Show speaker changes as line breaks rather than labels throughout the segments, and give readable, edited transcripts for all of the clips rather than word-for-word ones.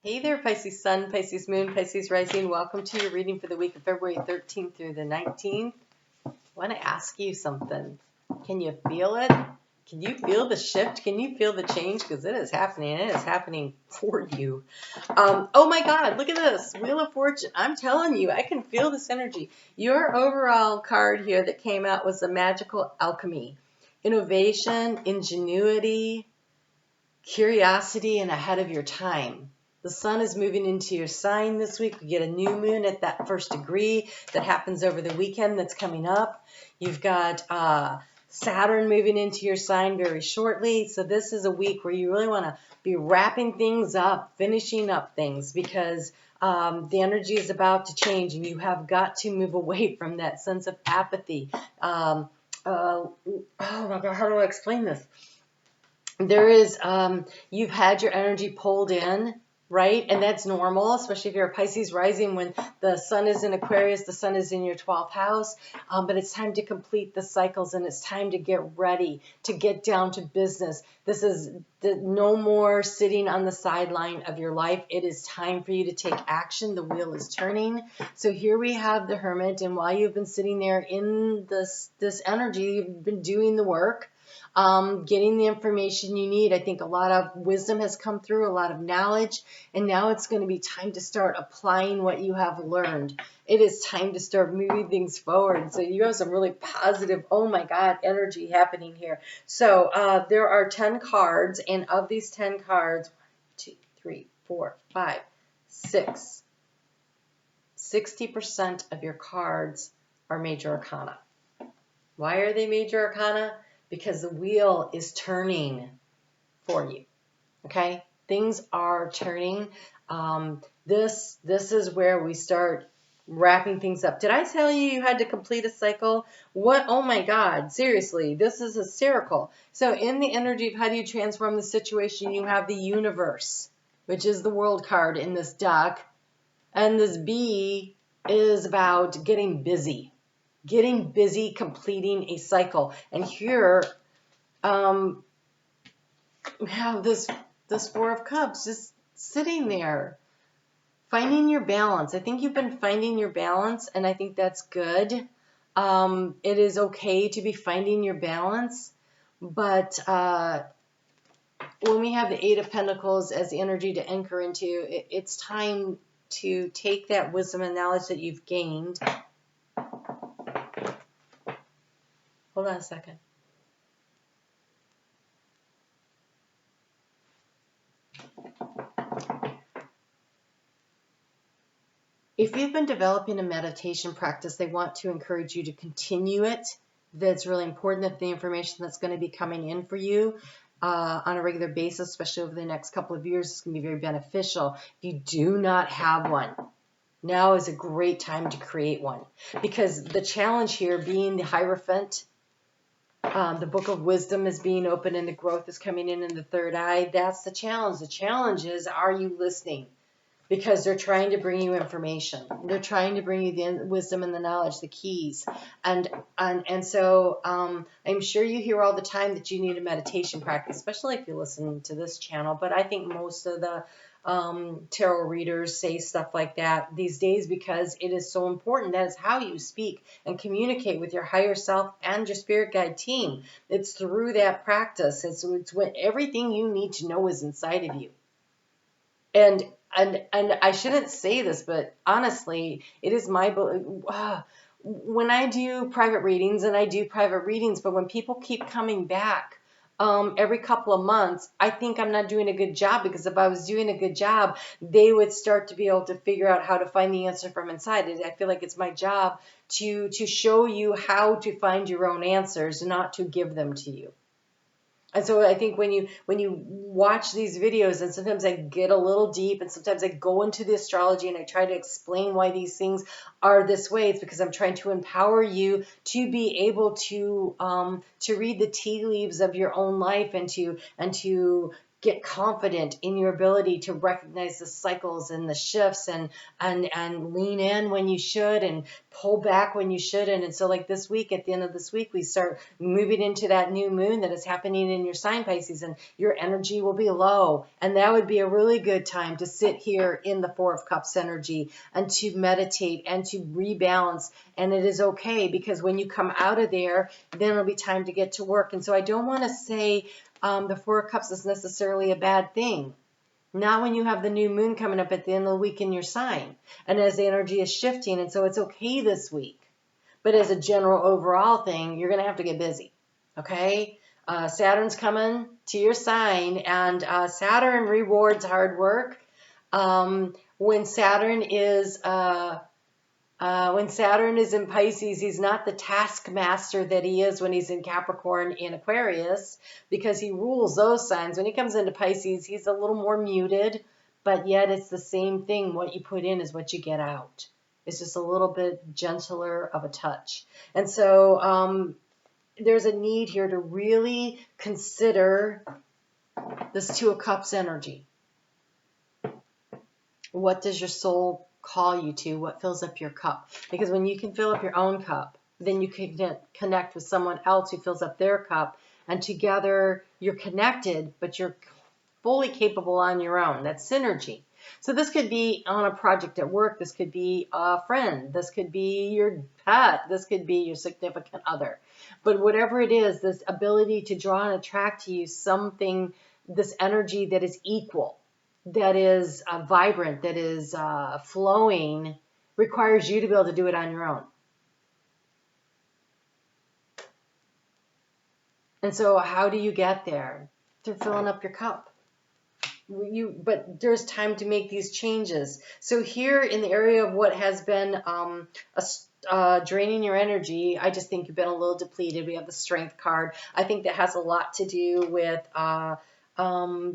Hey there, Pisces Sun, Pisces Moon, Pisces Rising. Welcome to your reading for the week of February 13th through the 19th. I want to ask you something. Can you feel it? Can you feel the shift? Can you feel the change? Because it is happening. It is happening for you. Oh my God, look at this. Wheel of Fortune. I'm telling you, I can feel this energy. Your overall card here that came out was the Magical Alchemy. Innovation, ingenuity, curiosity, and ahead of your time. The sun is moving into your sign this week. We get a new moon at that first degree that happens over the weekend that's coming up. You've got Saturn moving into your sign very shortly. So this is a week where you really want to be wrapping things up, finishing up things, because the energy is about to change and you have got to move away from that sense of apathy. Oh my God, how do I explain this? There is, you've had your energy pulled in, right? And that's normal, especially if you're a Pisces rising. When the sun is in Aquarius, the sun is in your 12th house. But it's time to complete the cycles and it's time to get ready, to get down to business. This is no more sitting on the sideline of your life. It is time for you to take action. The wheel is turning. So here we have the Hermit. And while you've been sitting there in this energy, you've been doing the work. Getting the information you need. I think a lot of wisdom has come through, a lot of knowledge, and now it's going to be time to start applying what you have learned. It is time to start moving things forward. So you have some really positive, oh my God, energy happening here. So there are 10 cards, and of these 10 cards, 1, 2, 3, 4, 5, 6, 60% of your cards are major arcana. Why are they major arcana? Because the wheel is turning for you, okay? Things are turning. This is where we start wrapping things up. Did I tell you you had to complete a cycle? What? Oh my God, seriously, this is hysterical. So in the energy of how do you transform the situation, you have the universe, which is the world card in this deck. And this B is about getting busy. Getting busy, completing a cycle. And here we have this Four of Cups just sitting there, finding your balance. I think you've been finding your balance, and I think that's good. It is okay to be finding your balance, but when we have the Eight of Pentacles as the energy to anchor into, it's time to take that wisdom and knowledge that you've gained. Hold on a second. If you've been developing a meditation practice, they want to encourage you to continue it. That's really important, that the information that's going to be coming in for you on a regular basis, especially over the next couple of years, is going to be very beneficial. If you do not have one, now is a great time to create one. Because the challenge here being the Hierophant, the book of wisdom is being opened and the growth is coming in the third eye. That's the challenge. The challenge is, are you listening? Because they're trying to bring you information. They're trying to bring you the wisdom and the knowledge, the keys. And so I'm sure you hear all the time that you need a meditation practice, especially if you're listening to this channel. But I think most of the tarot readers say stuff like that these days because it is so important. That is how you speak and communicate with your higher self and your spirit guide team. It's through that practice. It's when everything you need to know is inside of you. And I shouldn't say this, but honestly, it is my when I do private readings, but when people keep coming back every couple of months, I think I'm not doing a good job, because if I was doing a good job, they would start to be able to figure out how to find the answer from inside. I feel like it's my job to show you how to find your own answers, not to give them to you. And so I think when you watch these videos, and sometimes I get a little deep, and sometimes I go into the astrology and I try to explain why these things are this way, it's because I'm trying to empower you to be able to read the tea leaves of your own life and to get confident in your ability to recognize the cycles and the shifts and lean in when you should and pull back when you shouldn't. And so like this week, at the end of this week, we start moving into that new moon that is happening in your sign, Pisces, and your energy will be low. And that would be a really good time to sit here in the Four of Cups energy and to meditate and to rebalance. And it is okay, because when you come out of there, then it'll be time to get to work. And so I don't want to say the Four of Cups is necessarily a bad thing. Not when you have the new moon coming up at the end of the week in your sign, and as the energy is shifting. And so it's okay this week. But as a general overall thing, you're going to have to get busy. Okay? Saturn's coming to your sign, and Saturn rewards hard work. When Saturn is in Pisces, he's not the taskmaster that he is when he's in Capricorn and Aquarius, because he rules those signs. When he comes into Pisces, he's a little more muted, but yet it's the same thing. What you put in is what you get out. It's just a little bit gentler of a touch. And so there's a need here to really consider this Two of Cups energy. What does your soul call you to? What fills up your cup? Because when you can fill up your own cup, then you can connect with someone else who fills up their cup, and together you're connected, but you're fully capable on your own. That's synergy. So this could be on a project at work. This could be a friend. This could be your pet. This could be your significant other. But whatever it is, this ability to draw and attract to you something, this energy that is equal, that is vibrant, that is flowing, requires you to be able to do it on your own. And so how do you get there? Through filling up your cup. But there's time to make these changes. So here in the area of what has been draining your energy, I just think you've been a little depleted. We have the Strength card. I think that has a lot to do with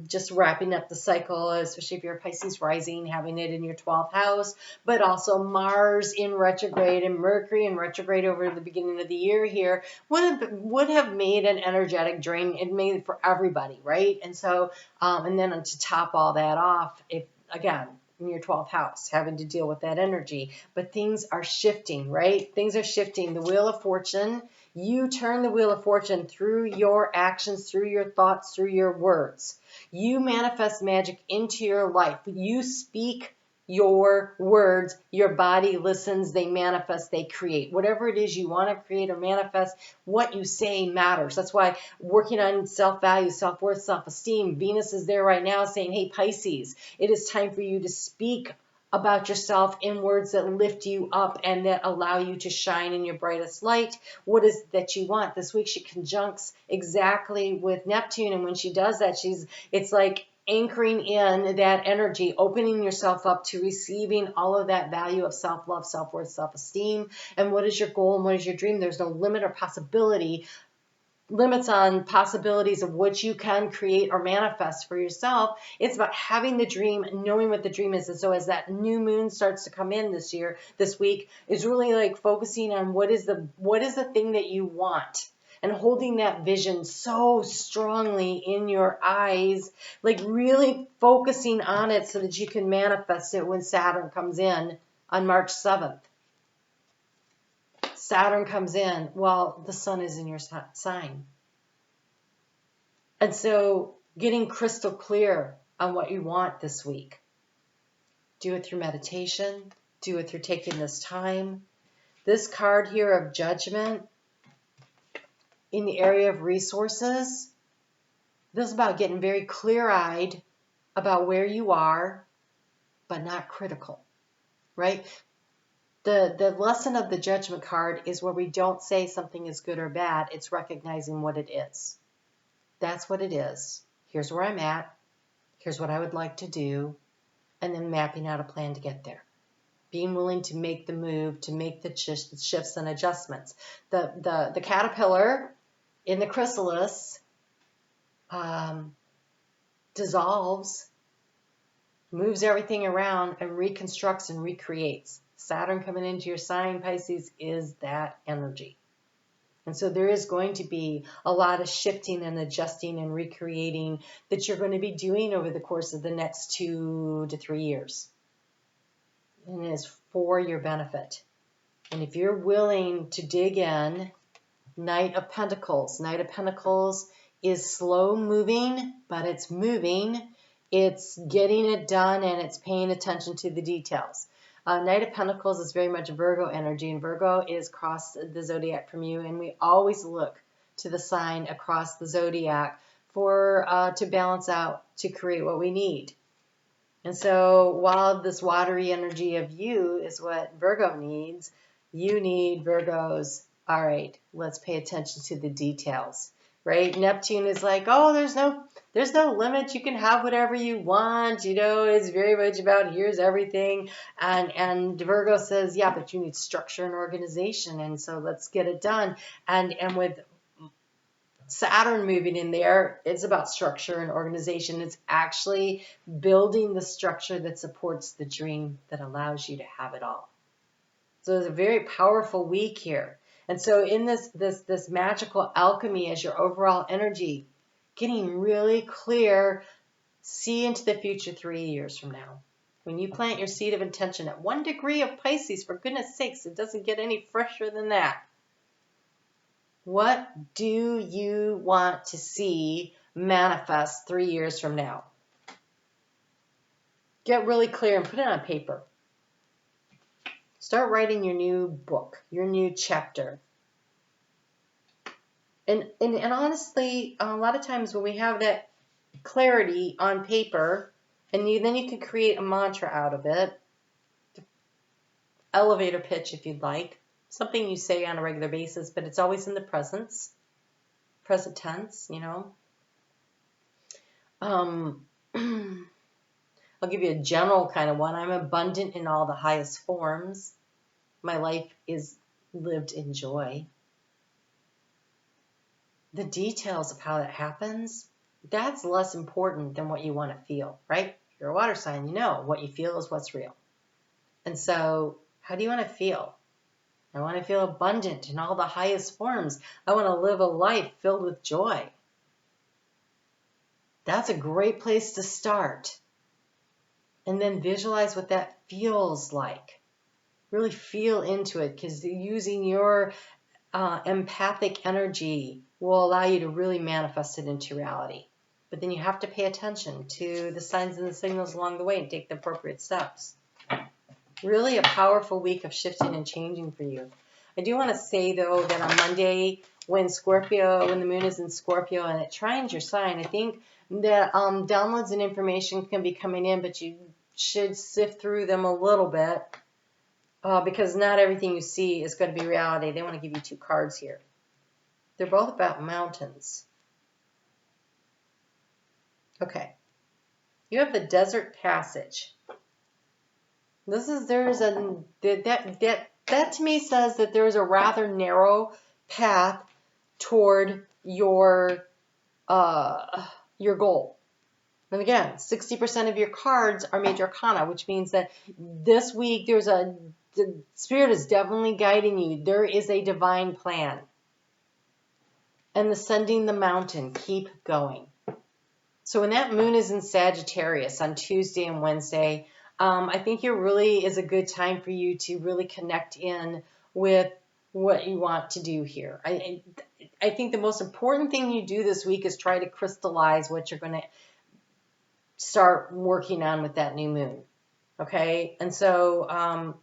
just wrapping up the cycle, especially if you're a Pisces rising, having it in your 12th house, but also Mars in retrograde and Mercury in retrograde over the beginning of the year here would have made an energetic drain. It made it for everybody, right? And so, and then to top all that off, if again, in your 12th house, having to deal with that energy. But things are shifting, right? Things are shifting. The Wheel of Fortune, you turn the Wheel of Fortune through your actions, through your thoughts, through your words. You manifest magic into your life. You speak your words, your body listens, they manifest, they create. Whatever it is you want to create or manifest, what you say matters. That's why working on self-value, self-worth, self-esteem, Venus is there right now saying, hey, Pisces, it is time for you to speak about yourself in words that lift you up and that allow you to shine in your brightest light. What is it that you want? This week she conjuncts exactly with Neptune, and when she does that, it's like anchoring in that energy, opening yourself up to receiving all of that value of self-love, self-worth, self-esteem. And what is your goal and what is your dream? There's no limit or limits on possibilities of what you can create or manifest for yourself. It's about having the dream, knowing what the dream is. And so as that new moon starts to come in this week, is really like focusing on what is the thing that you want, and holding that vision so strongly in your eyes, like really focusing on it so that you can manifest it when Saturn comes in on March 7th. Saturn comes in while the sun is in your sign. And so getting crystal clear on what you want this week. Do it through meditation. Do it through taking this time. This card here of Judgment, in the area of resources, this is about getting very clear-eyed about where you are, but not critical, right? The lesson of the Judgment card is where we don't say something is good or bad. It's recognizing what it is. That's what it is. Here's where I'm at. Here's what I would like to do. And then mapping out a plan to get there. Being willing to make the move, to make the shifts and adjustments. The caterpillar in the chrysalis dissolves, moves everything around, and reconstructs and recreates. Saturn coming into your sign, Pisces, is that energy. And so there is going to be a lot of shifting and adjusting and recreating that you're going to be doing over the course of the next 2 to 3 years. And it is for your benefit. And if you're willing to dig in, Knight of Pentacles. Knight of Pentacles is slow moving, but it's moving. It's getting it done, and it's paying attention to the details. Knight of Pentacles is very much Virgo energy, and Virgo is across the zodiac from you, and we always look to the sign across the zodiac for to balance out, to create what we need. And so while this watery energy of you is what Virgo needs, you need Virgo's, all right, let's pay attention to the details, right? Neptune is like, oh, there's no limit. You can have whatever you want. You know, it's very much about here's everything. And Virgo says, yeah, but you need structure and organization. And so let's get it done. And with Saturn moving in there, it's about structure and organization. It's actually building the structure that supports the dream that allows you to have it all. So it's a very powerful week here. And so in this magical alchemy as your overall energy, getting really clear, see into the future 3 years from now. When you plant your seed of intention at 1 degree of Pisces, for goodness sakes, it doesn't get any fresher than that. What do you want to see manifest 3 years from now? Get really clear and put it on paper. Start writing your new book, your new chapter. And honestly, a lot of times when we have that clarity on paper, and then you can create a mantra out of it, elevator pitch if you'd like, something you say on a regular basis, but it's always in the present tense, you know. I'll give you a general kind of one. I'm abundant in all the highest forms. My life is lived in joy. The details of how that happens, that's less important than what you want to feel, right? You're a water sign, you know what you feel is what's real. And so how do you want to feel? I want to feel abundant in all the highest forms. I want to live a life filled with joy. That's a great place to start. And then visualize what that feels like. Really feel into it, because using your empathic energy will allow you to really manifest it into reality. But then you have to pay attention to the signs and the signals along the way and take the appropriate steps. Really a powerful week of shifting and changing for you. I do want to say, though, that on Monday, when the moon is in Scorpio and it trines your sign, I think that downloads and information can be coming in, but you should sift through them a little bit because not everything you see is going to be reality. They want to give you 2 cards here. They're both about mountains. Okay. You have the Desert Passage. That to me says that there is a rather narrow path toward your goal. And again, 60% of your cards are major arcana, which means that this week the Spirit is definitely guiding you. There is a divine plan. And ascending the mountain, keep going. So when that moon is in Sagittarius on Tuesday and Wednesday, I think it really is a good time for you to really connect in with what you want to do here. I think the most important thing you do this week is try to crystallize what you're going to start working on with that new moon. Okay? And so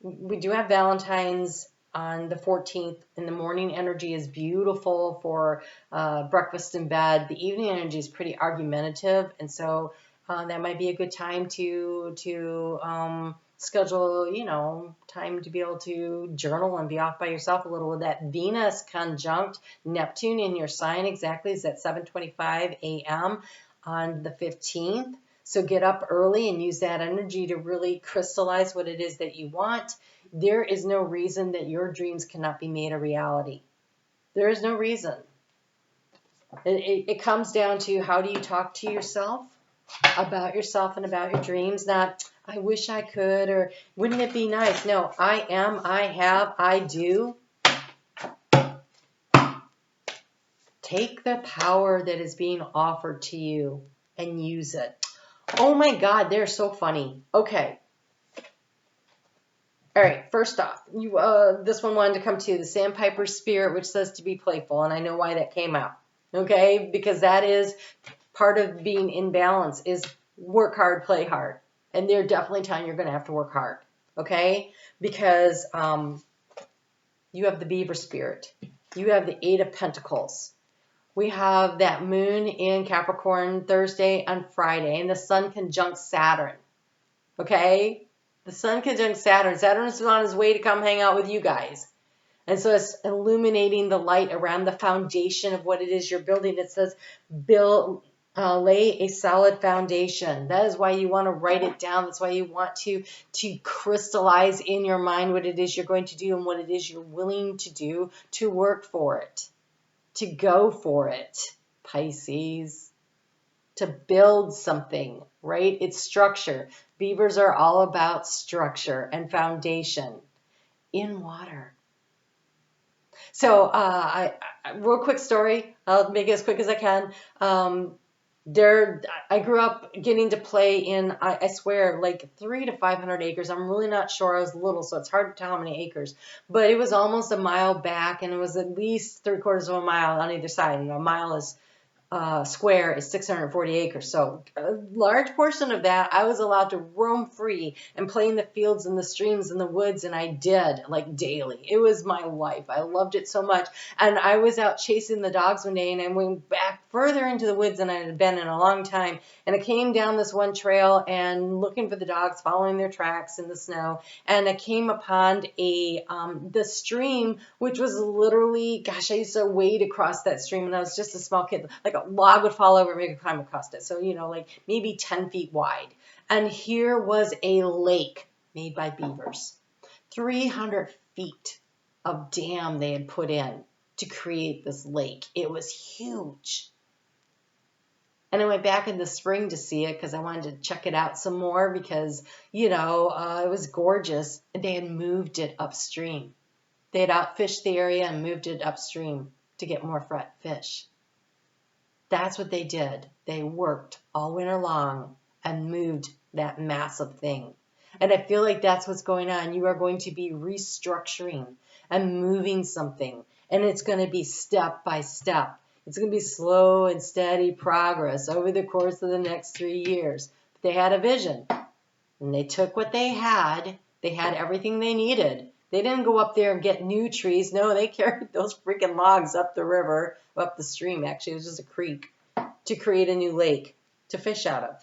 we do have Valentine's on the 14th, and the morning energy is beautiful for breakfast in bed. The evening energy is pretty argumentative, and so that might be a good time to schedule, time to be able to journal and be off by yourself a little. That Venus conjunct Neptune in your sign exactly is at 7:25 a.m. on the 15th. So get up early and use that energy to really crystallize what it is that you want. There is no reason that your dreams cannot be made a reality. There is no reason. It comes down to, how do you talk to yourself about yourself and about your dreams? Not, I wish I could, or wouldn't it be nice? No, I am, I have, I do. Take the power that is being offered to you and use it. Oh my God, they're so funny. Okay. All right, first off, this one wanted to come to you, the Sandpiper Spirit, which says to be playful, and I know why that came out. Okay, because that is part of being in balance, is work hard, play hard. And they're definitely telling you you're going to have to work hard. Okay, because you have the Beaver Spirit. You have the Eight of Pentacles. We have that moon in Capricorn Thursday and Friday, and the sun conjunct Saturn. Okay? The sun conjunct Saturn. Saturn is on his way to come hang out with you guys. And so it's illuminating the light around the foundation of what it is you're building. It says, lay a solid foundation. That is why you want to write it down. That's why you want to crystallize in your mind what it is you're going to do and what it is you're willing to do to work for it, to go for it, Pisces, to build something, right? It's structure. Beavers are all about structure and foundation in water. So real quick story. I'll make it as quick as I can. I grew up getting to play in, I swear, like 300 to 500 acres. I'm really not sure. I was little, so it's hard to tell how many acres. But it was almost a mile back, and it was at least 3/4 of a mile on either side. And a mile is square is 640 acres. So a large portion of that, I was allowed to roam free and play in the fields and the streams and the woods, and I did, like, daily. It was my life. I loved it so much. And I was out chasing the dogs one day, and I went back further into the woods than I had been in a long time. And I came down this one trail and looking for the dogs, following their tracks in the snow. And I came upon the stream, which was literally, gosh, I used to wade across that stream, and I was just a small kid. Like a log would fall over and make a climb across it. So, like maybe 10 feet wide. And here was a lake made by beavers. 300 feet of dam they had put in to create this lake. It was huge. And I went back in the spring to see it because I wanted to check it out some more because, it was gorgeous. And they had moved it upstream. They had outfished the area and moved it upstream to get more fish. That's what they did. They worked all winter long and moved that massive thing. And I feel like that's what's going on. You are going to be restructuring and moving something. And it's going to be step by step. It's going to be slow and steady progress over the course of the next 3 years. But they had a vision. And they took what they had. They had everything they needed. They didn't go up there and get new trees. No, they carried those freaking logs up the river, up the stream, actually. It was just a creek, to create a new lake to fish out of.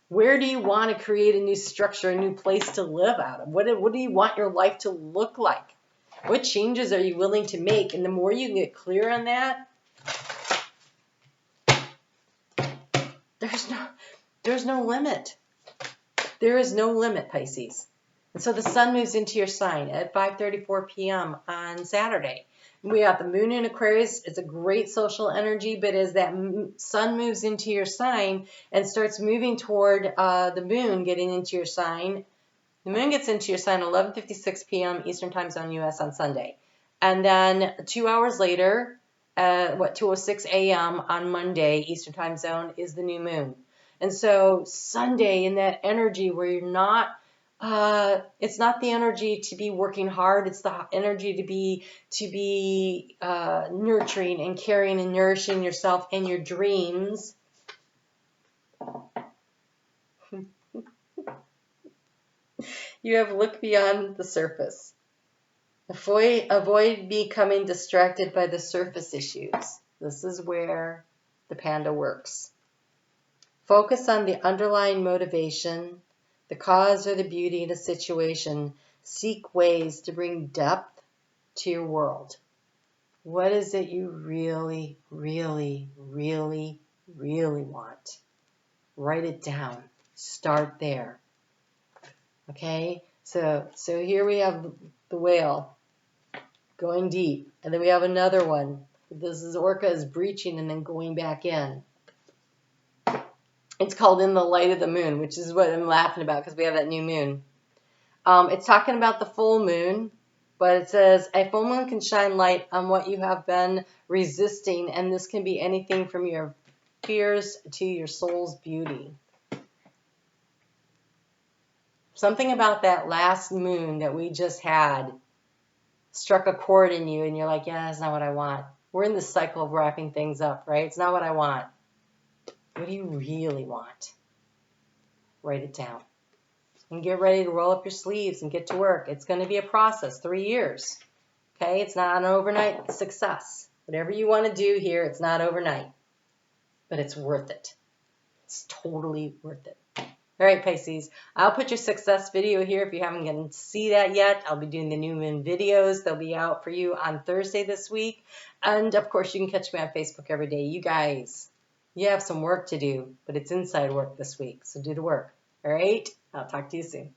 Where do you want to create a new structure, a new place to live out of? What do you want your life to look like? What changes are you willing to make? And the more you can get clear on that, there's no limit. There is no limit, Pisces. And so the sun moves into your sign at 5:34 p.m. on Saturday. We have the moon in Aquarius. It's a great social energy, but as that sun moves into your sign and starts moving toward the moon getting into your sign, the moon gets into your sign 11:56 p.m. Eastern Time Zone U.S. on Sunday. And then 2 hours later, 2:06 a.m. on Monday Eastern Time Zone is the new moon. And so Sunday, in that energy where you're not, it's not the energy to be working hard. It's the energy to be nurturing and caring and nourishing yourself and your dreams. You have looked beyond the surface. Avoid becoming distracted by the surface issues. This is where the panda works. Focus on the underlying motivation, the cause or the beauty in a situation. Seek ways to bring depth to your world. What is it you really, really, really, really want? Write it down. Start there. Okay? So here we have the whale going deep. And then we have another one. This is orca is breaching and then going back in. It's called In the Light of the Moon, which is what I'm laughing about because we have that new moon. It's talking about the full moon But it says, a full moon can shine light on what you have been resisting, and this can be anything from your fears to your soul's beauty. Something about that last moon that we just had struck a chord in you, and you're like, yeah, that's not what I want. We're in this cycle of wrapping things up, right? It's not what I want. What do you really want? Write it down. And get ready to roll up your sleeves and get to work. It's going to be a process, 3 years. Okay? It's not an overnight success. Whatever you want to do here, it's not overnight. But it's worth it. It's totally worth it. All right, Pisces. I'll put your success video here if you haven't gotten to see that yet. I'll be doing the new moon videos. They'll be out for you on Thursday this week. And, of course, you can catch me on Facebook every day. You guys, you have some work to do, but it's inside work this week. So do the work. All right? I'll talk to you soon.